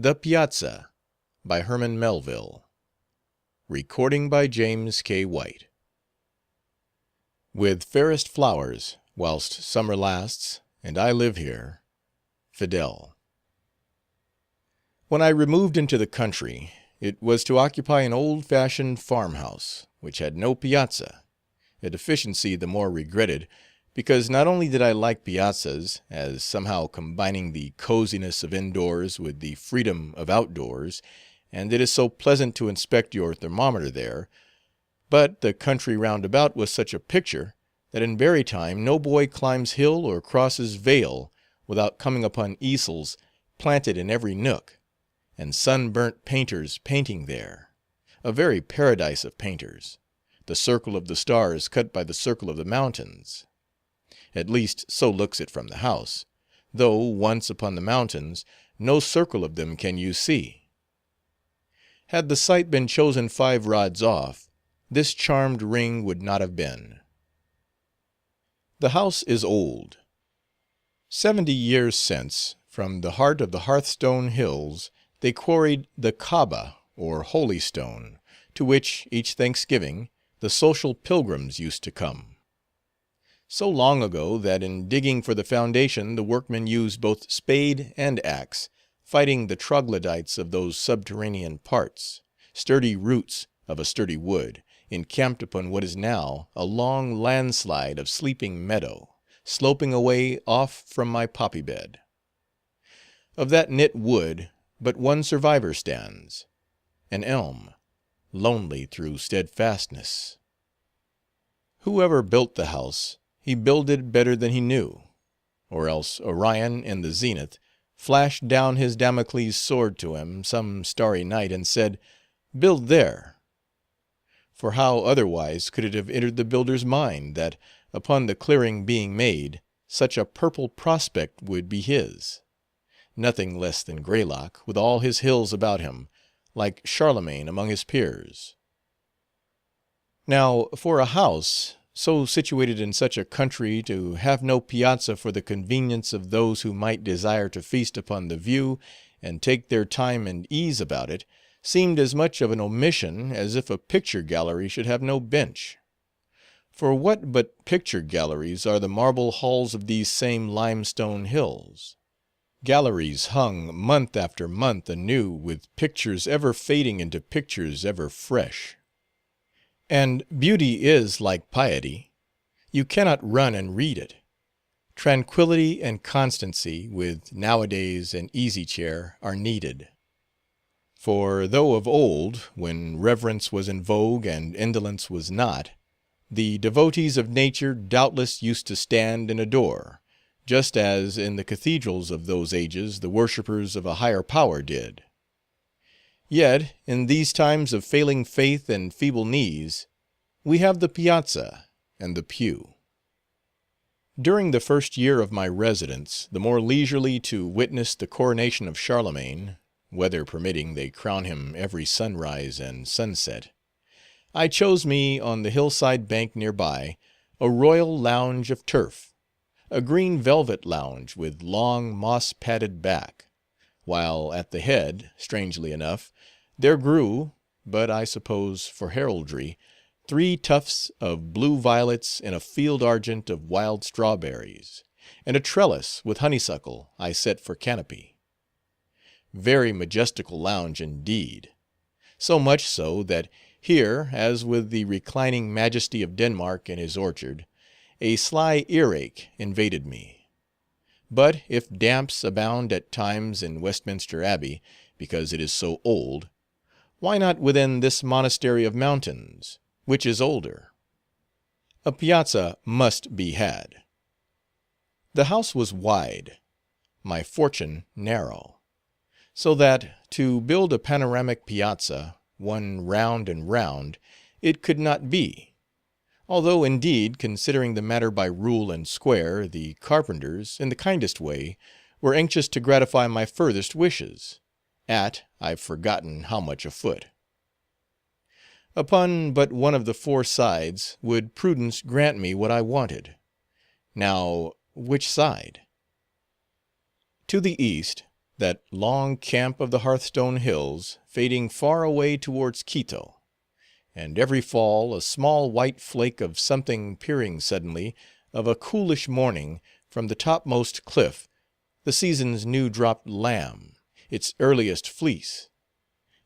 The Piazza, by Herman Melville. Recording by James K. White. With fairest flowers, whilst summer lasts, and I live here, Fidel. When I removed into the country, it was to occupy an old-fashioned farmhouse, which had no piazza, a deficiency the more regretted, because not only did I like piazzas, as somehow combining the coziness of indoors with the freedom of outdoors, and it is so pleasant to inspect your thermometer there, but the country round about was such a picture, that in berry time no boy climbs hill or crosses vale without coming upon easels planted in every nook, and sunburnt painters painting there, a very paradise of painters, the circle of the stars cut by the circle of the mountains. At least so looks it from the house, though once upon the mountains, no circle of them can you see. Had the site been chosen 5 rods off, this charmed ring would not have been. The house is old. 70 years since, from the heart of the Hearthstone Hills, they quarried the Kaaba, or Holy Stone, to which, each Thanksgiving, the social pilgrims used to come. So long ago that in digging for the foundation the workmen used both spade and axe, fighting the troglodytes of those subterranean parts, sturdy roots of a sturdy wood, encamped upon what is now a long landslide of sleeping meadow, sloping away off from my poppy bed. Of that knit wood but one survivor stands, an elm, lonely through steadfastness. Whoever built the house, he builded better than he knew, or else Orion in the zenith flashed down his Damocles sword to him some starry night and said, "Build there." For how otherwise could it have entered the builder's mind, that, upon the clearing being made, such a purple prospect would be his? Nothing less than Greylock, with all his hills about him, like Charlemagne among his peers. Now, for a house so situated in such a country to have no piazza for the convenience of those who might desire to feast upon the view and take their time and ease about it, seemed as much of an omission as if a picture gallery should have no bench. For what but picture galleries are the marble halls of these same limestone hills? Galleries hung month after month anew with pictures ever fading into pictures ever fresh. And beauty is like piety. You cannot run and read it. Tranquillity and constancy, with nowadays an easy chair, are needed. For though of old, when reverence was in vogue and indolence was not, the devotees of nature doubtless used to stand and adore, just as in the cathedrals of those ages the worshippers of a higher power did. Yet, in these times of failing faith and feeble knees, we have the piazza and the pew. During the first year of my residence, the more leisurely to witness the coronation of Charlemagne, weather permitting they crown him every sunrise and sunset, I chose me, on the hillside bank near by, a royal lounge of turf, a green velvet lounge with long moss-padded back, while at the head, strangely enough, there grew, but I suppose for heraldry, 3 tufts of blue violets in a field argent of wild strawberries, and a trellis with honeysuckle I set for canopy. Very majestical lounge indeed. So much so, that here, as with the reclining majesty of Denmark in his orchard, a sly earache invaded me. But if damps abound at times in Westminster Abbey, because it is so old, why not within this monastery of mountains, which is older? A piazza must be had. The house was wide, my fortune narrow, so that, to build a panoramic piazza, one round and round, it could not be, although, indeed, considering the matter by rule and square, the carpenters, in the kindest way, were anxious to gratify my furthest wishes, at I've forgotten how much a foot. Upon but one of the 4 sides would prudence grant me what I wanted. Now, which side? To the east, that long camp of the Hearthstone Hills, fading far away towards Quito, and every fall a small white flake of something peering suddenly, of a coolish morning, from the topmost cliff, the season's new-dropped lamb, its earliest fleece,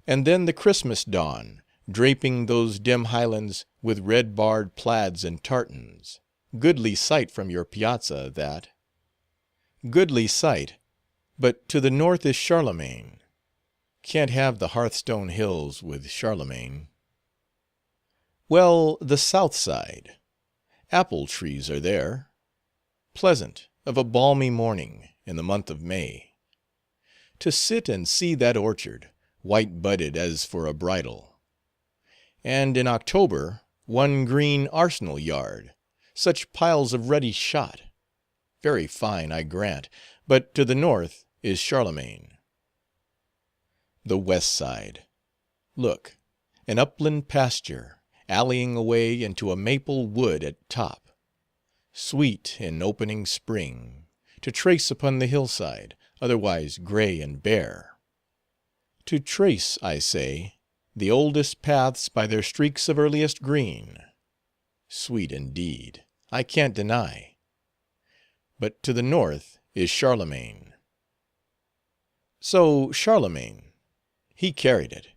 and then the Christmas dawn, draping those dim highlands with red-barred plaids and tartans. Goodly sight from your piazza, that. Goodly sight, but to the north is Charlemagne. Can't have the Hearthstone Hills with Charlemagne. Well, the south side. Apple trees are there. Pleasant, of a balmy morning, in the month of May. To sit and see that orchard, white-budded as for a bridal. And in October, one green Arsenal yard, such piles of ruddy shot. Very fine, I grant, but to the north is Charlemagne. The west side. Look, an upland pasture, alleying away into a maple wood at top. Sweet in opening spring, to trace upon the hillside, otherwise gray and bare. To trace, I say, the oldest paths by their streaks of earliest green. Sweet indeed, I can't deny. But to the north is Charlemagne. So Charlemagne, he carried it.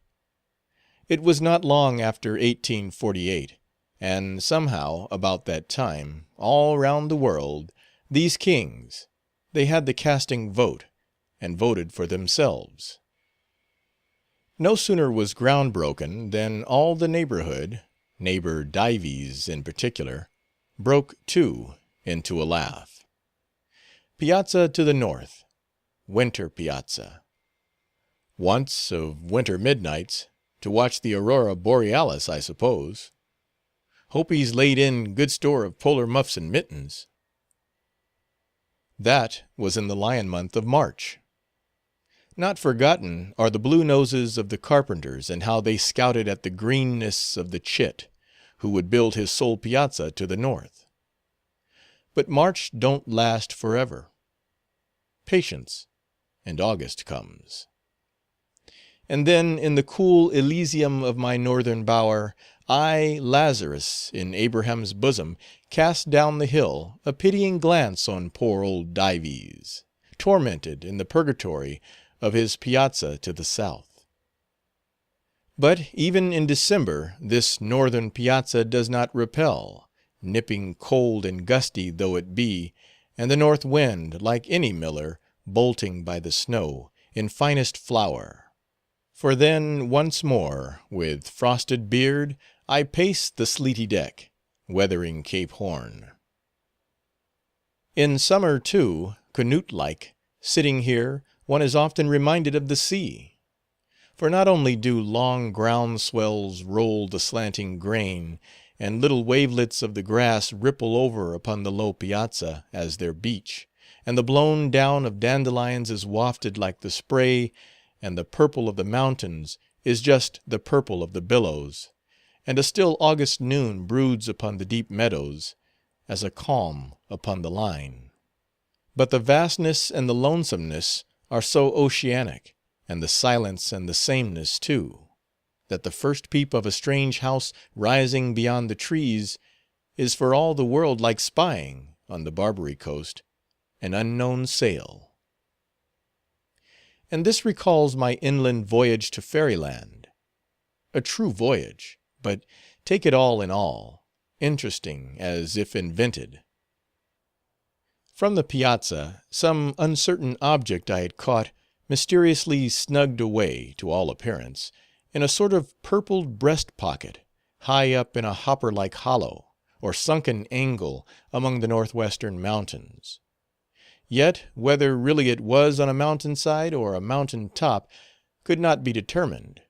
It was not long after 1848, and somehow, about that time, all round the world, these kings, they had the casting vote, and voted for themselves. No sooner was ground broken, than all the neighborhood, neighbor Dives in particular, broke too into a laugh. Piazza to the north, winter Piazza. Once, of winter midnights, to watch the aurora borealis, I suppose. Hope he's laid in good store of polar muffs and mittens. That was in the lion month of March. Not forgotten are the blue noses of the carpenters, and how they scouted at the greenness of the chit, who would build his sole piazza to the north. But March don't last forever. Patience, and August comes. And then in the cool Elysium of my northern bower, I, Lazarus, in Abraham's bosom, cast down the hill a pitying glance on poor old Dives, tormented in the purgatory of his piazza to the south. But even in December this northern piazza does not repel, nipping cold and gusty though it be, and the north wind, like any miller, bolting by the snow, in finest flower. For then, once more, with frosted beard, I pace the sleety deck, weathering Cape Horn. In summer, too, Canute-like, sitting here, one is often reminded of the sea. For not only do long ground swells roll the slanting grain, and little wavelets of the grass ripple over upon the low piazza as their beach, and the blown down of dandelions is wafted like the spray, and the purple of the mountains is just the purple of the billows, and a still August noon broods upon the deep meadows, as a calm upon the line. But the vastness and the lonesomeness are so oceanic, and the silence and the sameness too, that the first peep of a strange house rising beyond the trees is for all the world like spying, on the Barbary coast, an unknown sail. And this recalls my inland voyage to Fairyland. A true voyage, but take it all in all, interesting as if invented. From the piazza, some uncertain object I had caught, mysteriously snugged away, to all appearance, in a sort of purpled breast-pocket, high up in a hopper-like hollow, or sunken angle among the northwestern mountains. Yet, whether really it was on a mountain-side or a mountain-top, could not be determined,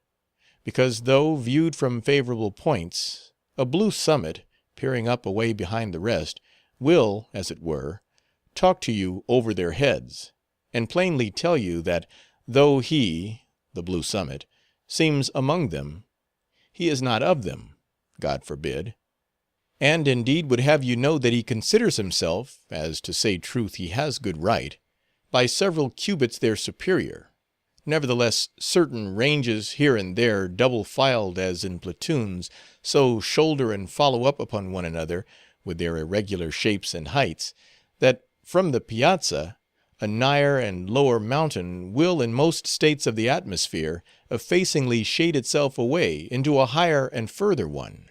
because though viewed from favorable points, a blue summit, peering up away behind the rest, will, as it were, talk to you over their heads, and plainly tell you that though he, the blue summit, seems among them, he is not of them, God forbid. And indeed would have you know that he considers himself, as to say truth he has good right, by several cubits their superior. Nevertheless, certain ranges here and there, double-filed as in platoons, so shoulder and follow up upon one another, with their irregular shapes and heights, that from the Piazza, a nigher and lower mountain will in most states of the atmosphere effacingly shade itself away into a higher and further one.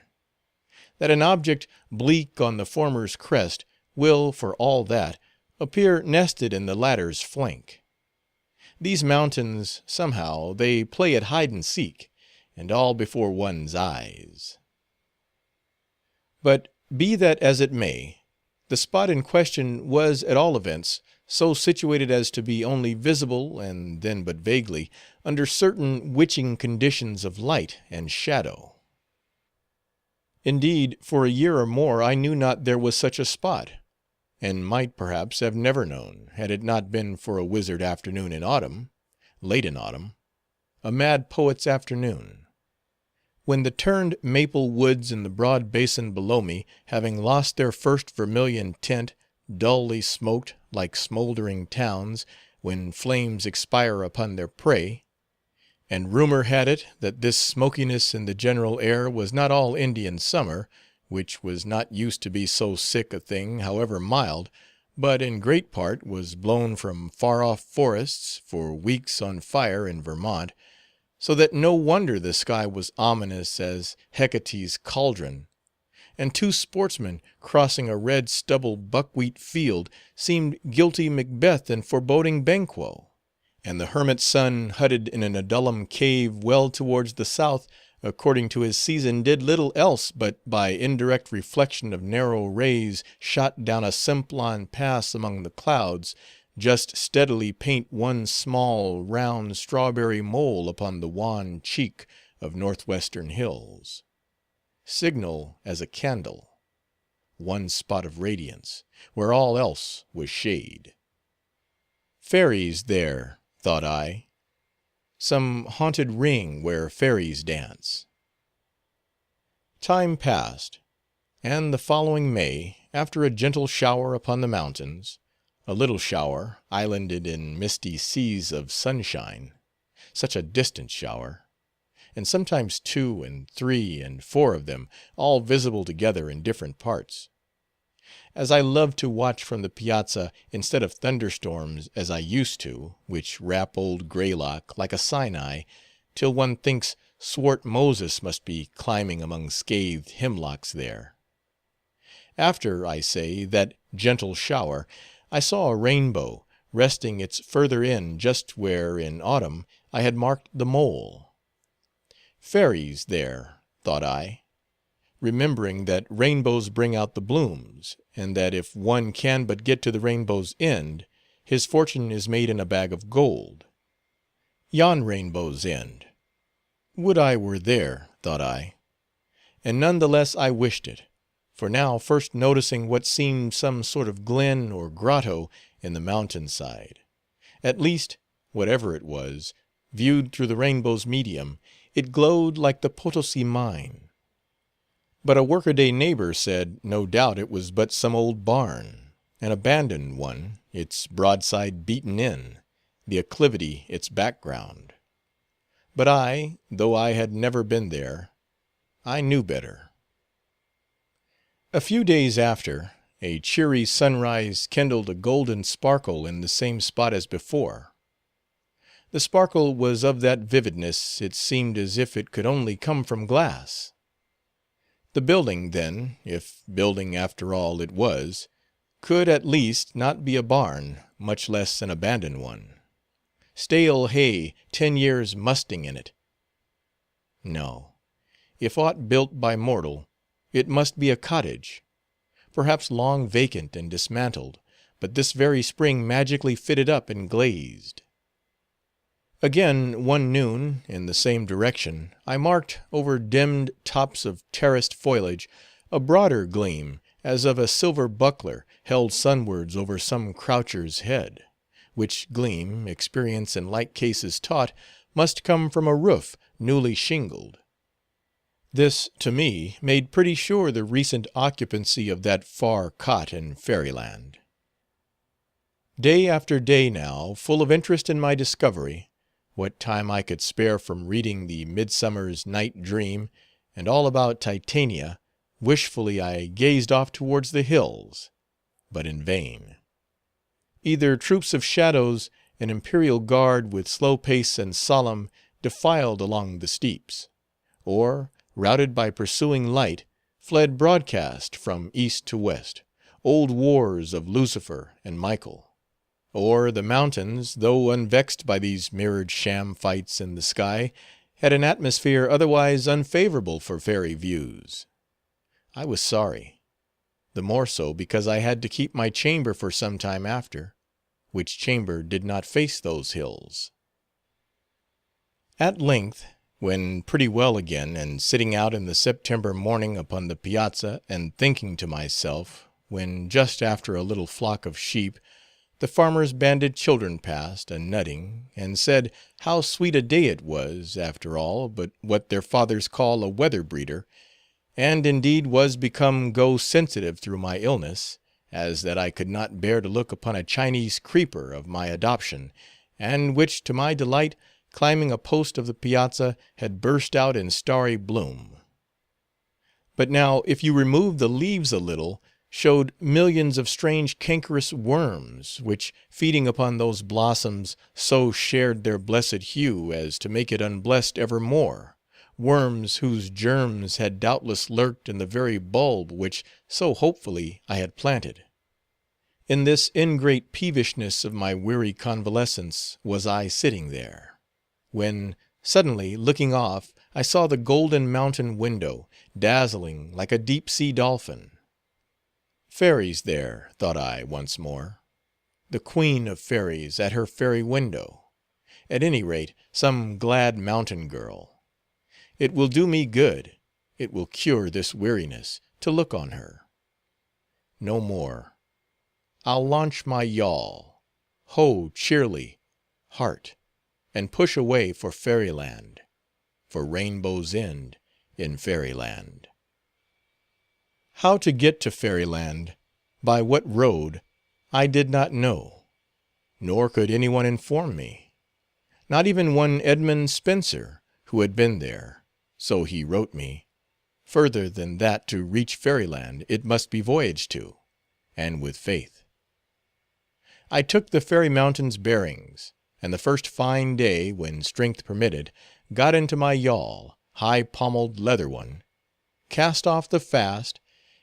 That an object bleak on the former's crest will, for all that, appear nested in the latter's flank. These mountains, somehow, they play at hide-and-seek, and all before one's eyes. But be that as it may, the spot in question was, at all events, so situated as to be only visible, and then but vaguely, under certain witching conditions of light and shadow. Indeed, for a year or more I knew not there was such a spot, and might, perhaps, have never known, had it not been for a wizard afternoon in autumn, late in autumn, a mad poet's afternoon, when the turned maple woods in the broad basin below me, having lost their first vermilion tint, dully smoked like smouldering towns, when flames expire upon their prey, and rumor had it, that this smokiness in the general air was not all Indian summer, which was not used to be so sick a thing, however mild, but in great part was blown from far-off forests, for weeks on fire in Vermont, so that no wonder the sky was ominous as Hecate's cauldron, and two sportsmen crossing a red stubble buckwheat field seemed guilty Macbeth and foreboding Banquo, and the hermit's son hutted in an Adullam cave well towards the south, according to his season, did little else but by indirect reflection of narrow rays shot down a Simplon pass among the clouds, just steadily paint one small, round, strawberry mole upon the wan cheek of northwestern hills. Signal as a candle, one spot of radiance, where all else was shade. Fairies there, thought I, some haunted ring where fairies dance. Time passed, and the following May, after a gentle shower upon the mountains, a little shower, islanded in misty seas of sunshine, such a distant shower, and sometimes 2 and 3 and 4 of them, all visible together in different parts. As I loved to watch from the Piazza, instead of thunderstorms, as I used to, which wrap old Greylock like a Sinai, till one thinks swart Moses must be climbing among scathed hemlocks there. After, I say, that gentle shower, I saw a rainbow, resting its further end just where, in autumn, I had marked the mole. Fairies there, thought I, remembering that rainbows bring out the blooms, and that if one can but get to the rainbow's end, his fortune is made in a bag of gold. Yon rainbow's end. Would I were there, thought I, and none the less I wished it, for now first noticing what seemed some sort of glen or grotto in the mountain side, at least, whatever it was, viewed through the rainbow's medium, it glowed like the Potosi mine. But a workaday neighbor said, no doubt it was but some old barn, an abandoned one, its broadside beaten in, the acclivity its background. But I, though I had never been there, I knew better. A few days after, a cheery sunrise kindled a golden sparkle in the same spot as before. The sparkle was of that vividness it seemed as if it could only come from glass. The building, then, if building after all it was, could at least not be a barn, much less an abandoned one. Stale hay, 10 years musting in it. No, if aught built by mortal, it must be a cottage, perhaps long vacant and dismantled, but this very spring magically fitted up and glazed. Again, one noon, in the same direction, I marked, over dimmed tops of terraced foliage, a broader gleam, as of a silver buckler, held sunwards over some croucher's head, which gleam, experience in like cases taught, must come from a roof newly shingled. This, to me, made pretty sure the recent occupancy of that far cot in fairyland. Day after day now, full of interest in my discovery, what time I could spare from reading the Midsummer's Night Dream, and all about Titania, wishfully I gazed off towards the hills, but in vain. Either troops of shadows, an imperial guard with slow pace and solemn, defiled along the steeps, or, routed by pursuing light, fled broadcast from east to west, old wars of Lucifer and Michael. Or the mountains, though unvexed by these mirrored sham fights in the sky, had an atmosphere otherwise unfavorable for fairy views. I was sorry, the more so because I had to keep my chamber for some time after, which chamber did not face those hills. At length, when pretty well again, and sitting out in the September morning upon the piazza, and thinking to myself, when just after a little flock of sheep, the farmer's banded children passed, a-nutting, and said, how sweet a day it was, after all, but what their fathers call a weather breeder, and indeed was become sensitive through my illness, as that I could not bear to look upon a Chinese creeper of my adoption, and which, to my delight, climbing a post of the piazza, had burst out in starry bloom. But now, if you removed the leaves a little, showed millions of strange cankerous worms, which, feeding upon those blossoms, so shared their blessed hue as to make it unblessed evermore, worms whose germs had doubtless lurked in the very bulb which so hopefully I had planted. In this ingrate peevishness of my weary convalescence was I sitting there, when, suddenly looking off, I saw the golden mountain window, dazzling like a deep-sea dolphin. Fairies there, thought I once more. The queen of fairies at her fairy window. At any rate, some glad mountain girl. It will do me good, it will cure this weariness, to look on her. No more. I'll launch my yawl, ho cheerly, heart, and push away for fairyland, for rainbow's end in fairyland. How to get to fairyland, by what road, I did not know, nor could any one inform me. Not even one Edmund Spenser, who had been there, so he wrote me. Further than that to reach fairyland it must be voyaged to, and with faith. I took the fairy mountain's bearings, and the first fine day, when strength permitted, got into my yawl, high pommelled leather one, cast off the fast,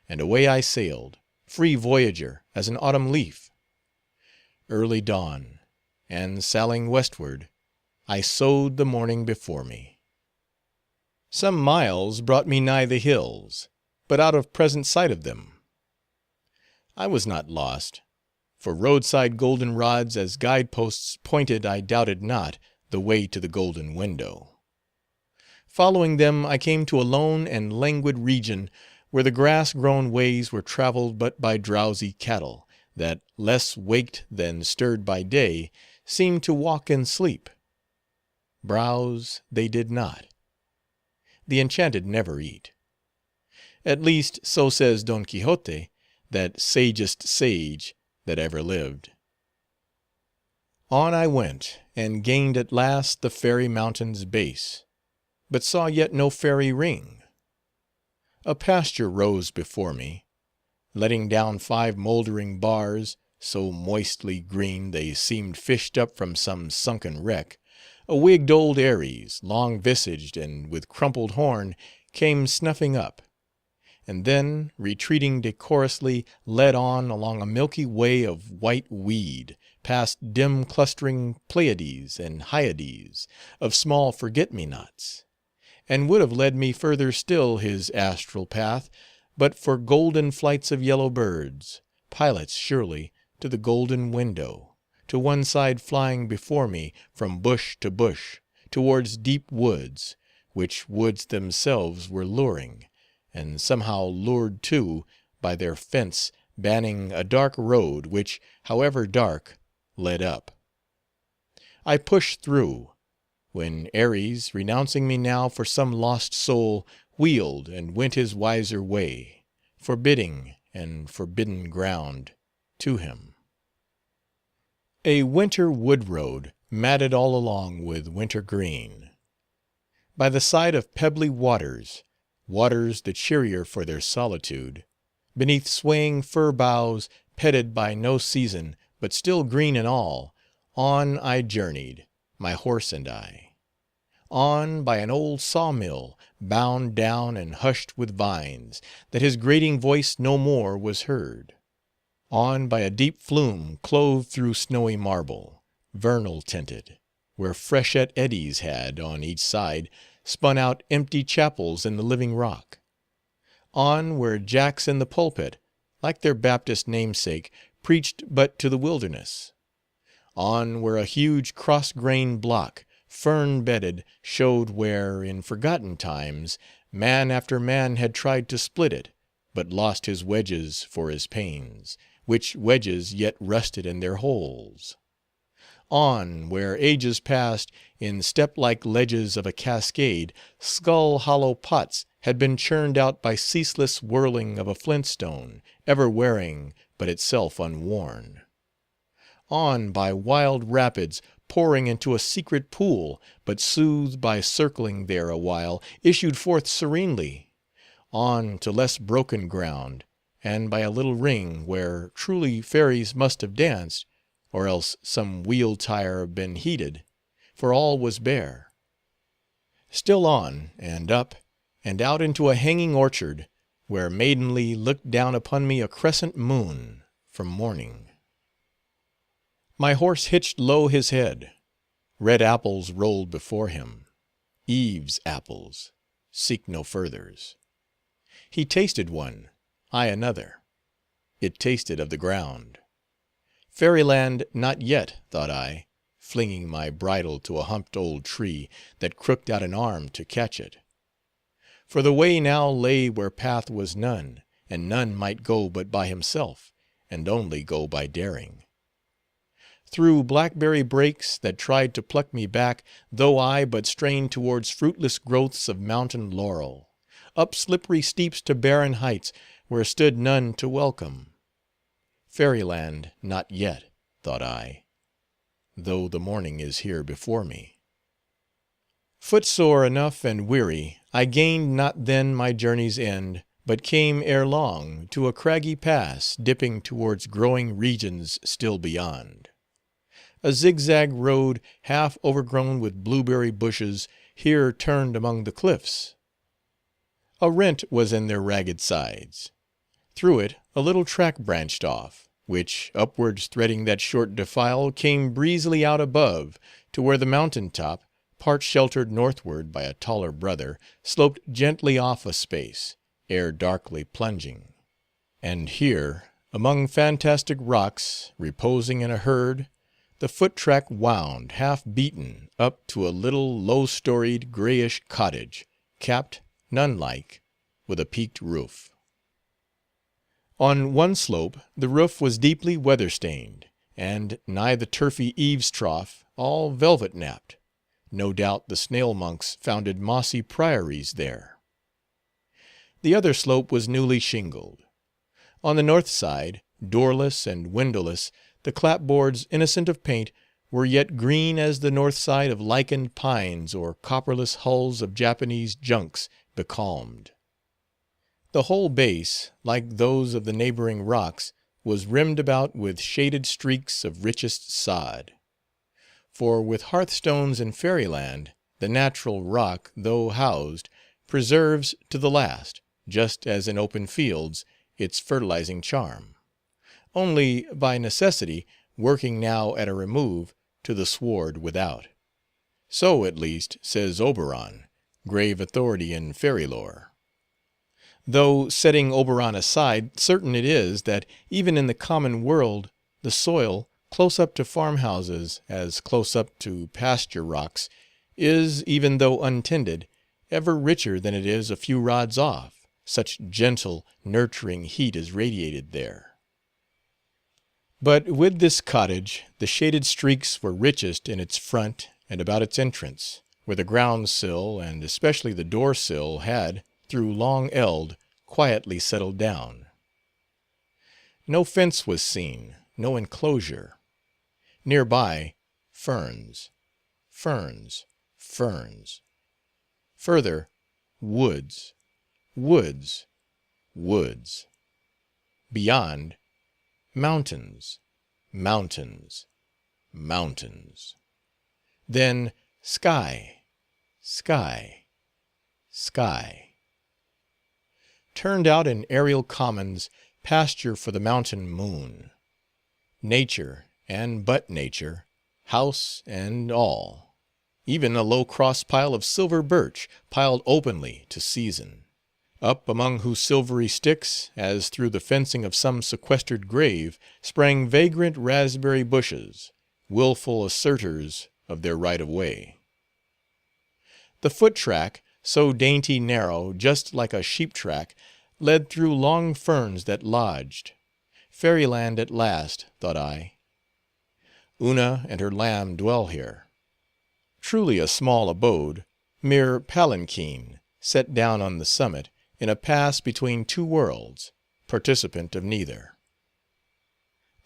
and away I sailed, free voyager as an autumn leaf. Early dawn, and sallying westward, I sowed the morning before me. Some miles brought me nigh the hills, but out of present sight of them. I was not lost, for roadside golden rods as guide-posts pointed, I doubted not, the way to the golden window. Following them, I came to a lone and languid region, where the grass-grown ways were traveled but by drowsy cattle, that, less waked than stirred by day, seemed to walk in sleep. Browse they did not. The enchanted never eat. At least, so says Don Quixote, that sagest sage that ever lived. On I went, and gained at last the fairy mountain's base, but saw yet no fairy ring. A pasture rose before me, letting down 5 mouldering bars, so moistly green they seemed fished up from some sunken wreck. A wigged old Aries, long-visaged and with crumpled horn, came snuffing up, and then, retreating decorously, led on along a milky way of white weed, past dim clustering Pleiades and Hyades, of small forget-me-nots, and would have led me further still his astral path, but for golden flights of yellow birds, pilots surely to the golden window, to one side flying before me from bush to bush, towards deep woods, which woods themselves were luring, and somehow lured too by their fence banning a dark road, which, however dark, led up. I pushed through, when Aries, renouncing me now for some lost soul, wheeled and went his wiser way, forbidding and forbidden ground to him. A winter wood road, matted all along with winter green. By the side of pebbly waters, waters the cheerier for their solitude, beneath swaying fir boughs, petted by no season, but still green and all, on I journeyed, my horse and I. On by an old sawmill, bound down and hushed with vines, that his grating voice no more was heard. On by a deep flume clove through snowy marble, vernal tinted, where freshet eddies had, on each side, spun out empty chapels in the living rock. On where jacks in the pulpit, like their Baptist namesake, preached but to the wilderness. On where a huge cross-grained block, fern-bedded, showed where, in forgotten times, man after man had tried to split it, but lost his wedges for his pains, which wedges yet rusted in their holes. On where ages past, in step-like ledges of a cascade, skull-hollow pots had been churned out by ceaseless whirling of a flintstone, ever wearing, but itself unworn. On by wild rapids, pouring into a secret pool, but soothed by circling there a while, issued forth serenely. On to less broken ground, and by a little ring where truly fairies must have danced, or else some wheel tire been heated, for all was bare. Still on, and up, and out into a hanging orchard, where maidenly looked down upon me a crescent moon from morning. My horse hitched low his head. Red apples rolled before him. Eve's apples. Seek no furthers. He tasted one, I another. It tasted of the ground. Fairyland not yet, thought I, flinging my bridle to a humped old tree, that crooked out an arm to catch it. For the way now lay where path was none, and none might go but by himself, and only go by daring. Through blackberry brakes that tried to pluck me back, though I but strained towards fruitless growths of mountain laurel, up slippery steeps to barren heights, where stood none to welcome. Fairyland not yet, thought I, though the morning is here before me. Footsore enough and weary, I gained not then my journey's end, but came ere long to a craggy pass dipping towards growing regions still beyond. A zigzag road, half overgrown with blueberry bushes, here turned among the cliffs. A rent was in their ragged sides. Through it a little track branched off, which, upwards threading that short defile, came breezily out above, to where the mountain top, part sheltered northward by a taller brother, sloped gently off a space, ere darkly plunging. And here, among fantastic rocks, reposing in a herd, the foot-track wound, half-beaten, up to a little low-storied, grayish cottage, capped, nun-like, with a peaked roof. On one slope the roof was deeply weather-stained, and, nigh the turfy eaves-trough, all velvet-napped. No doubt the snail-monks founded mossy priories there. The other slope was newly shingled. On the north side, doorless and windowless, the clapboards, innocent of paint, were yet green as the north side of lichened pines or copperless hulls of Japanese junks becalmed. The whole base, like those of the neighboring rocks, was rimmed about with shaded streaks of richest sod. For with hearthstones in fairyland, the natural rock, though housed, preserves to the last, just as in open fields, its fertilizing charm. Only, by necessity, working now at a remove, to the sward without. So, at least, says Oberon, grave authority in fairy lore. Though, setting Oberon aside, certain it is, that even in the common world, the soil, close up to farmhouses, as close up to pasture rocks, is, even though untended, ever richer than it is a few rods off, such gentle, nurturing heat is radiated there. But with this cottage, the shaded streaks were richest in its front and about its entrance, where the ground-sill, and especially the door-sill, had, through long eld, quietly settled down. No fence was seen, no enclosure. Near by, ferns, ferns, ferns. Further, woods, woods, woods. Beyond, mountains, mountains, mountains. Then sky, sky, sky. Turned out in aerial commons, pasture for the mountain moon. Nature, and but nature, house and all. Even a low cross pile of silver birch, piled openly to season. Up among whose silvery sticks, as through the fencing of some sequestered grave, sprang vagrant raspberry bushes, willful assertors of their right of way. The foot-track, so dainty narrow, just like a sheep-track, led through long ferns that lodged. Fairyland at last, thought I. Una and her lamb dwell here. Truly a small abode, mere palanquin, set down on the summit, in a pass between two worlds, participant of neither.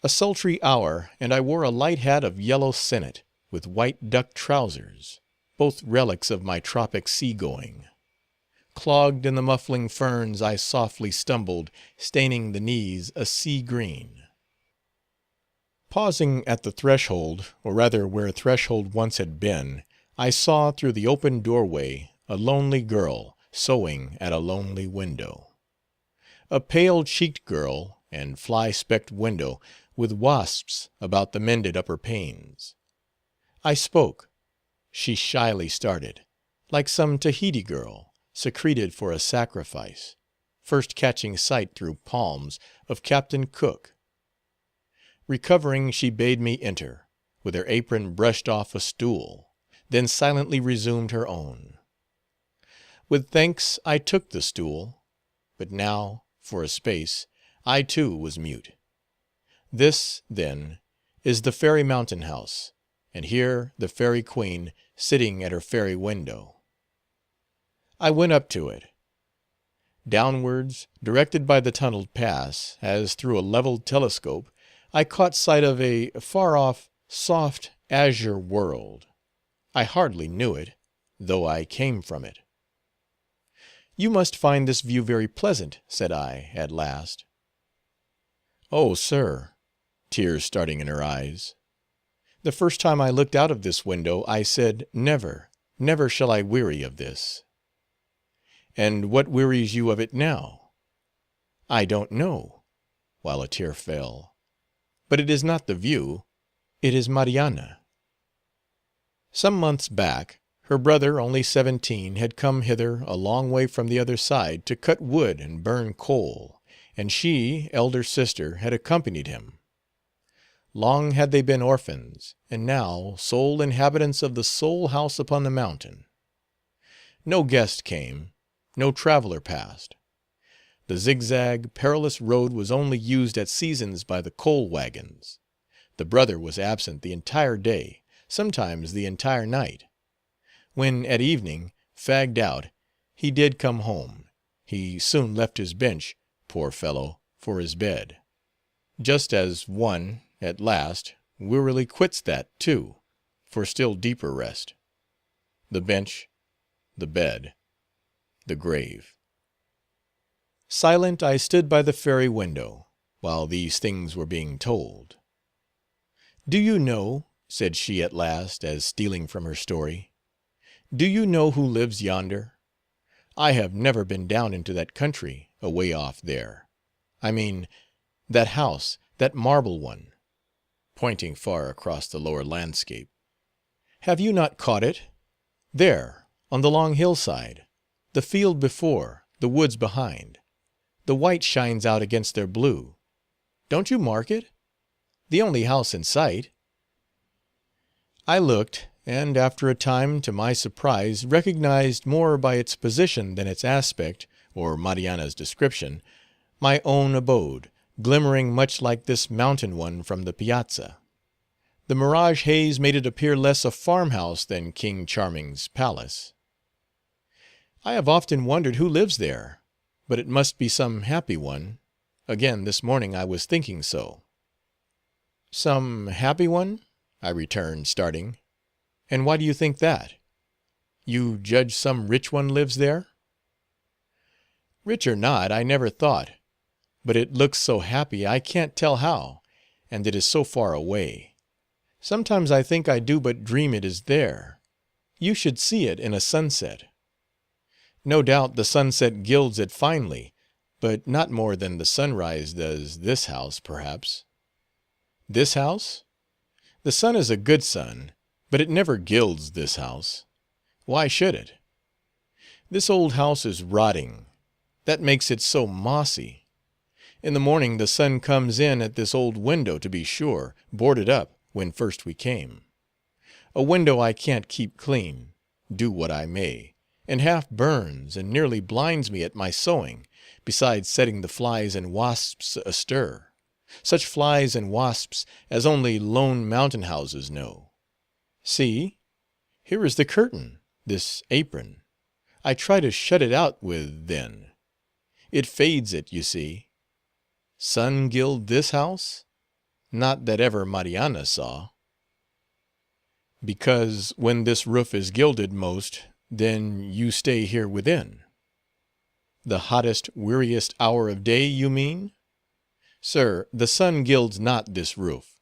A sultry hour, and I wore a light hat of yellow sinnet, with white duck trousers, both relics of my tropic sea-going. Clogged in the muffling ferns, I softly stumbled, staining the knees a sea-green. Pausing at the threshold, or rather where threshold once had been, I saw through the open doorway a lonely girl sewing at a lonely window. A pale-cheeked girl, and fly-specked window, with wasps about the mended upper panes. I spoke. She shyly started, like some Tahiti girl, secreted for a sacrifice, first catching sight through palms of Captain Cook. Recovering, she bade me enter, with her apron brushed off a stool, then silently resumed her own. With thanks I took the stool, but now, for a space, I too was mute. This, then, is the fairy mountain house, and here the fairy queen sitting at her fairy window. I went up to it. Downwards, directed by the tunneled pass, as through a leveled telescope, I caught sight of a far-off, soft, azure world. I hardly knew it, though I came from it. "You must find this view very pleasant," said I, at last. "Oh, sir," tears starting in her eyes. "The first time I looked out of this window, I said, never, never shall I weary of this." "And what wearies you of it now?" "I don't know," while a tear fell. "But it is not the view, it is Mariana." Some months back, her brother, only 17, had come hither a long way from the other side to cut wood and burn coal, and she, elder sister, had accompanied him. Long had they been orphans, and now sole inhabitants of the sole house upon the mountain. No guest came, no traveler passed. The zigzag, perilous road was only used at seasons by the coal wagons. The brother was absent the entire day, sometimes the entire night. When, at evening, fagged out, he did come home, he soon left his bench, poor fellow, for his bed. Just as one, at last, wearily quits that, too, for still deeper rest. The bench, the bed, the grave. Silent I stood by the fairy window, while these things were being told. "Do you know," said she at last, as stealing from her story, "do you know who lives yonder? I have never been down into that country, away off there. I mean, that house, that marble one," pointing far across the lower landscape. "Have you not caught it? There, on the long hillside, the field before, the woods behind. The white shines out against their blue. Don't you mark it? The only house in sight." I looked, and after a time, to my surprise, recognized more by its position than its aspect, or Mariana's description, my own abode, glimmering much like this mountain one from the Piazza. The mirage haze made it appear less a farmhouse than King Charming's palace. "I have often wondered who lives there, but it must be some happy one. Again this morning I was thinking so." "Some happy one?" I returned, starting. And why do you think that? You judge some rich one lives there? Rich or not, I never thought. But it looks so happy I can't tell how, and it is so far away. Sometimes I think I do but dream it is there. You should see it in a sunset. No doubt the sunset gilds it finely, but not more than the sunrise does this house, perhaps. This house? The sun is a good sun, but it never gilds this house. Why should it? This old house is rotting. That makes it so mossy. In the morning the sun comes in at this old window, to be sure, boarded up when first we came. A window I can't keep clean, do what I may, and half burns and nearly blinds me at my sewing, besides setting the flies and wasps astir. Such flies and wasps as only lone mountain houses know. See, here is the curtain, this apron. I try to shut it out with, then. It fades it, you see. Sun gild this house? Not that ever Mariana saw. Because when this roof is gilded most, then you stay here within. The hottest, weariest hour of day, you mean? Sir, the sun gilds not this roof.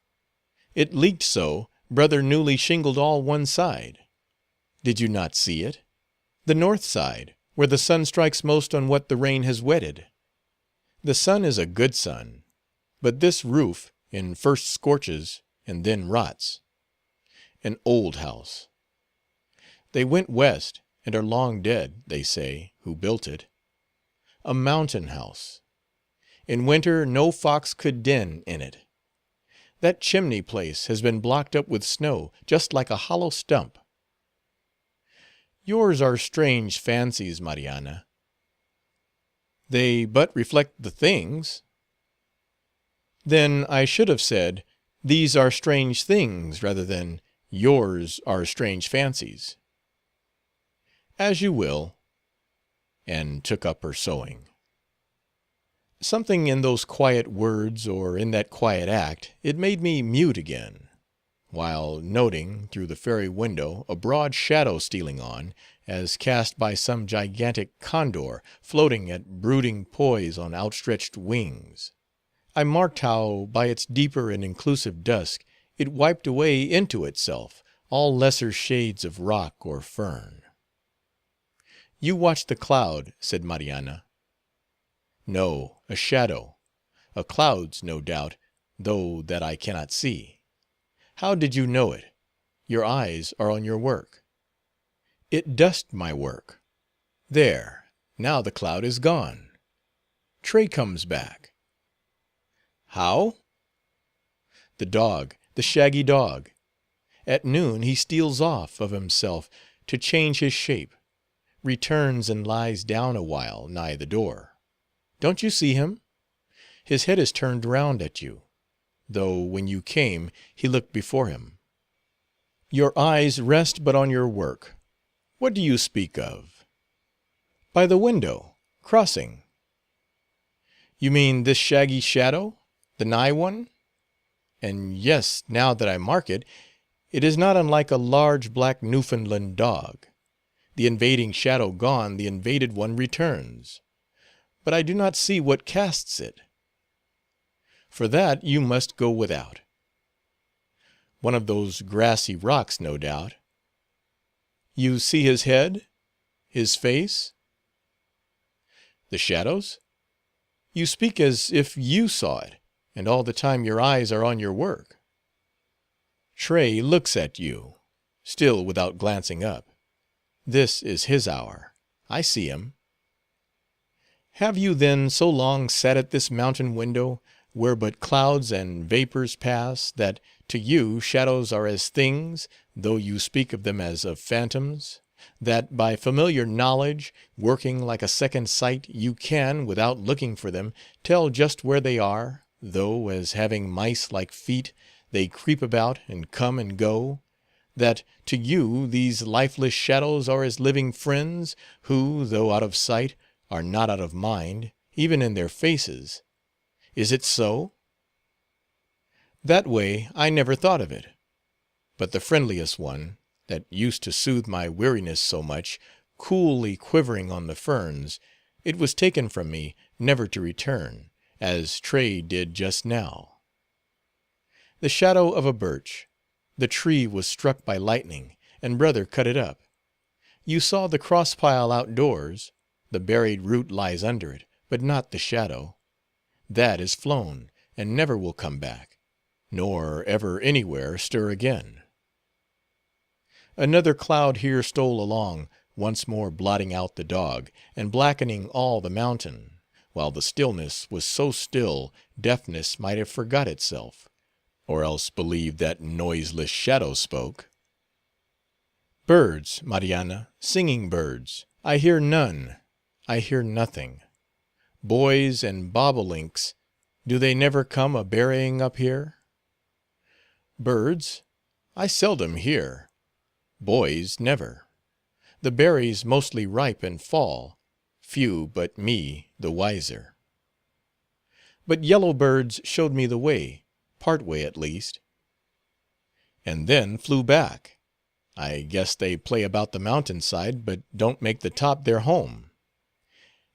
It leaked so, brother newly shingled all one side. Did you not see it? The north side, where the sun strikes most on what the rain has wetted. The sun is a good sun, but this roof in first scorches and then rots. An old house. They went west and are long dead, they say, who built it. A mountain house. In winter no fox could den in it. That chimney place has been blocked up with snow, just like a hollow stump. Yours are strange fancies, Mariana. They but reflect the things. Then I should have said, these are strange things, rather than yours are strange fancies. As you will, and took up her sewing. Something in those quiet words, or in that quiet act, it made me mute again, while noting, through the fairy window, a broad shadow stealing on, as cast by some gigantic condor, floating at brooding poise on outstretched wings. I marked how, by its deeper and inclusive dusk, it wiped away into itself all lesser shades of rock or fern. You watch the cloud, said Mariana. No, a shadow. A cloud's, no doubt, though that I cannot see. How did you know it? Your eyes are on your work. It dust my work. There, now the cloud is gone. Tray comes back. How? The dog, the shaggy dog. At noon he steals off of himself to change his shape, returns and lies down a while nigh the door. Don't you see him? His head is turned round at you, though when you came he looked before him. Your eyes rest but on your work. What do you speak of? By the window, crossing. You mean this shaggy shadow, the nigh one? And yes, now that I mark it, it is not unlike a large black Newfoundland dog. The invading shadow gone, the invaded one returns. But I do not see what casts it. For that you must go without. One of those grassy rocks, no doubt. You see his head? His face? The shadows? You speak as if you saw it, and all the time your eyes are on your work. Tray looks at you, still without glancing up. This is his hour. I see him. Have you then so long sat at this mountain window, where but clouds and vapors pass, that to you shadows are as things, though you speak of them as of phantoms? That by familiar knowledge, working like a second sight, you can, without looking for them, tell just where they are, though, as having mice like feet, they creep about and come and go? That to you these lifeless shadows are as living friends, who, though out of sight, are not out of mind, even in their faces. Is it so? That way I never thought of it. But the friendliest one, that used to soothe my weariness so much, coolly quivering on the ferns, it was taken from me, never to return, as Tray did just now. The shadow of a birch. The tree was struck by lightning, and brother cut it up. You saw the cross pile outdoors. The buried root lies under it, but not the shadow. That is flown, and never will come back, nor ever anywhere stir again. Another cloud here stole along, once more blotting out the dog, and blackening all the mountain, while the stillness was so still deafness might have forgot itself, or else believed that noiseless shadow spoke. Birds, Mariana, singing birds, I hear none, I hear nothing. Boys and bobolinks, do they never come a-berrying up here? Birds, I seldom hear. Boys, never. The berries mostly ripe and fall, few but me the wiser. But yellow birds showed me the way, part way at least. And then flew back. I guess they play about the mountainside, but don't make the top their home.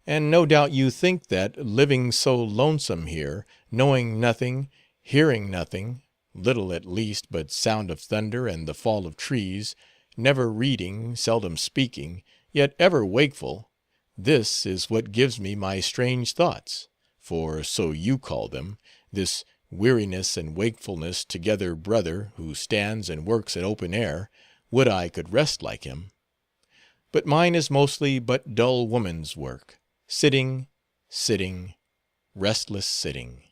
And no doubt you think that, living so lonesome here, knowing nothing, hearing nothing, little at least but sound of thunder and the fall of trees, never reading, seldom speaking, yet ever wakeful, this is what gives me my strange thoughts, for so you call them, this weariness and wakefulness together brother, who stands and works at open air, would I could rest like him. But mine is mostly but dull woman's work, sitting, sitting, restless sitting.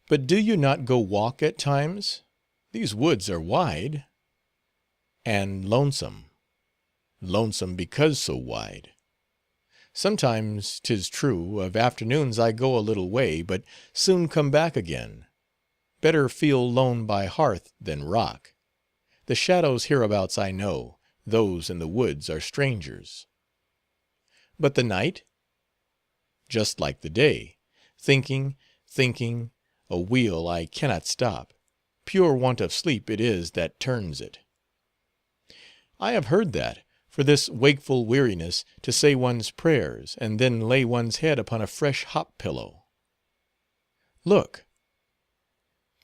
But do you not go walk at times? These woods are wide. And lonesome. Lonesome because so wide. Sometimes, 'tis true, of afternoons I go a little way, but soon come back again. Better feel lone by hearth than rock. The shadows hereabouts I know, those in the woods are strangers. But the night? Just like the day, thinking, thinking, a wheel I cannot stop. Pure want of sleep it is that turns it. I have heard that, for this wakeful weariness, to say one's prayers, and then lay one's head upon a fresh hop pillow. Look.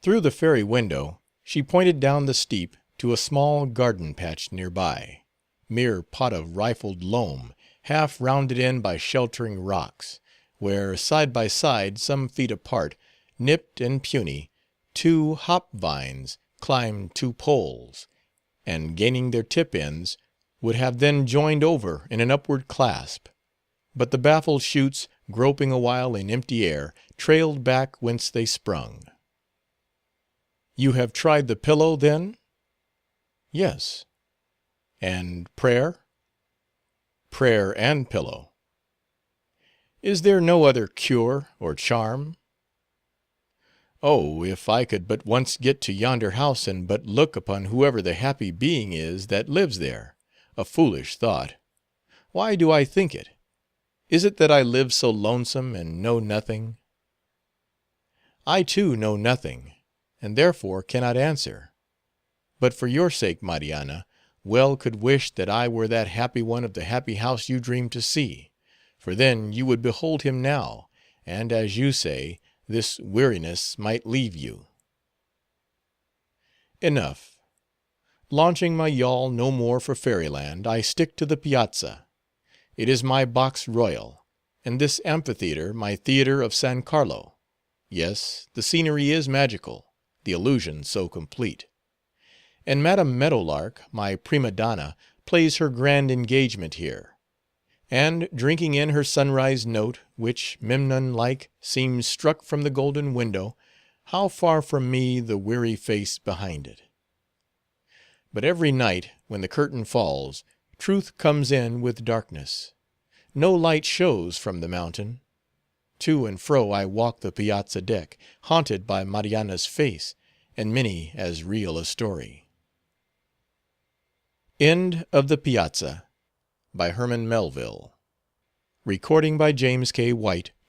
Through the fairy window, she pointed down the steep to a small garden patch near by, mere pot of rifled loam, half rounded in by sheltering rocks, where, side by side, some feet apart, nipped and puny, 2 hop vines climbed 2 poles, and gaining their tip ends, would have then joined over in an upward clasp. But the baffled shoots, groping awhile in empty air, trailed back whence they sprung. You have tried the pillow, then? Yes. And prayer? Prayer and pillow. Is there no other cure or charm? Oh, if I could but once get to yonder house and but look upon whoever the happy being is that lives there! A foolish thought. Why do I think it? Is it that I live so lonesome and know nothing? I too know nothing, and therefore cannot answer. But for your sake, Mariana, well could wish that I were that happy one of the happy house you dream to see, for then you would behold him now, and as you say, this weariness might leave you. Enough. Launching my yawl no more for fairyland, I stick to the Piazza. It is my box royal, and this amphitheatre my theatre of San Carlo. Yes, the scenery is magical, the illusion so complete. And Madame Meadowlark, my prima donna, plays her grand engagement here. And, drinking in her sunrise note, which, Memnon-like, seems struck from the golden window, how far from me the weary face behind it. But every night, when the curtain falls, truth comes in with darkness. No light shows from the mountain. To and fro I walk the piazza deck, haunted by Mariana's face, and many as real a story. End of the Piazza, by Herman Melville. Recording by James K. White,